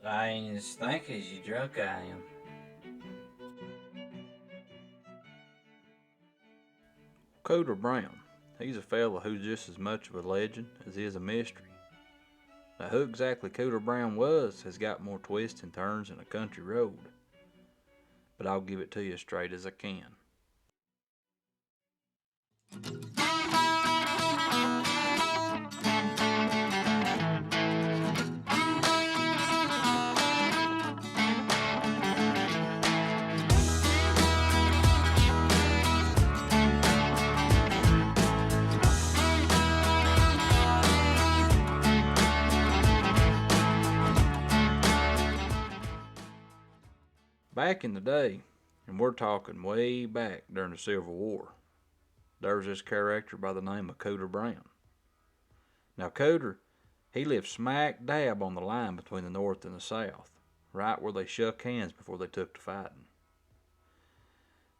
I ain't as stinky as you drunk I am. Cooter Brown. He's a fella who's just as much of a legend as he is a mystery. Now, who exactly Cooter Brown was has got more twists and turns than a country road, but I'll give it to you as straight as I can. Back in the day, and we're talking way back during the Civil War, there was this character by the name of Cooter Brown. Now, Cooter, he lived smack dab on the line between the North and the South, right where they shook hands before they took to fighting.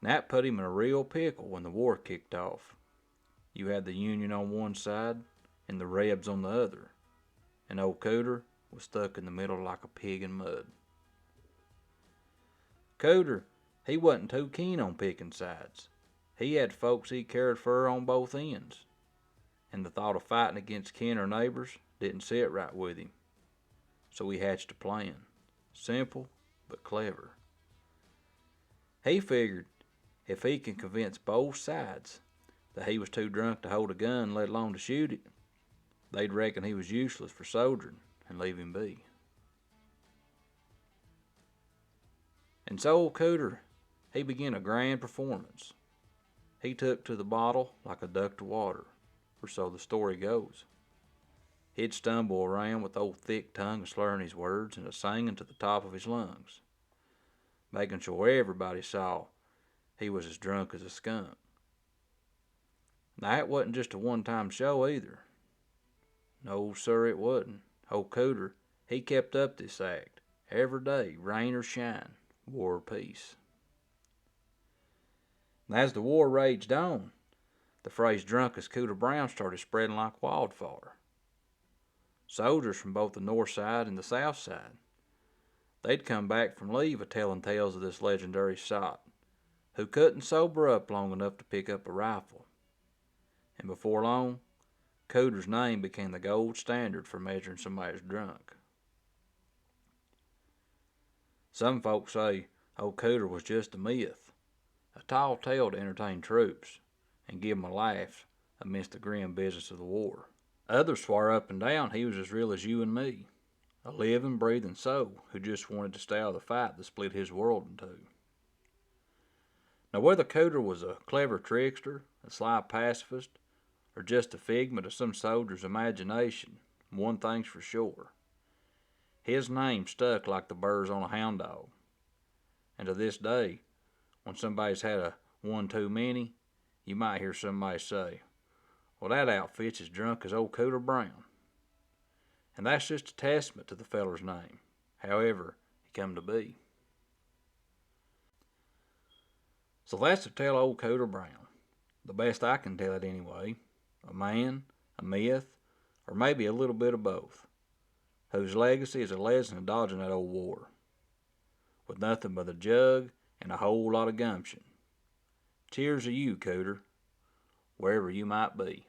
And that put him in a real pickle when the war kicked off. You had the Union on one side and the Rebs on the other, and old Cooter was stuck in the middle like a pig in mud. Cooter, he wasn't too keen on picking sides. He had folks he cared for on both ends, and the thought of fighting against kin or neighbors didn't sit right with him. So he hatched a plan, simple but clever. He figured if he can convince both sides that he was too drunk to hold a gun, let alone to shoot it, they'd reckon he was useless for soldiering and leave him be. And so old Cooter, he began a grand performance. He took to the bottle like a duck to water, or so the story goes. He'd stumble around with old thick tongue slurring his words and a singing to the top of his lungs, making sure everybody saw he was as drunk as a skunk. Now, it wasn't just a one-time show either. No, sir, it wasn't. Old Cooter, he kept up this act every day, rain or shine, war or peace. And as the war raged on, the phrase drunk as Cooter Brown started spreading like wildfire. Soldiers from both the north side and the south side, they'd come back from leave a-telling tales of this legendary shot, who couldn't sober up long enough to pick up a rifle. And before long, Cooter's name became the gold standard for measuring somebody's drunk. Some folks say old Cooter was just a myth, a tall tale to entertain troops and give 'em a laugh amidst the grim business of the war. Others swore up and down he was as real as you and me, a living, breathing soul who just wanted to stay out of the fight that split his world in two. Now, whether Cooter was a clever trickster, a sly pacifist, or just a figment of some soldier's imagination, one thing's for sure. His name stuck like the burrs on a hound dog. And to this day, when somebody's had a one too many, you might hear somebody say, "Well, that outfit's as drunk as old Cooter Brown." And that's just a testament to the feller's name, however he come to be. So that's the tale of old Cooter Brown, the best I can tell it anyway. A man, a myth, or maybe a little bit of both, whose legacy is a lesson in dodging that old war, with nothing but a jug and a whole lot of gumption. Cheers to you, Cooter, wherever you might be.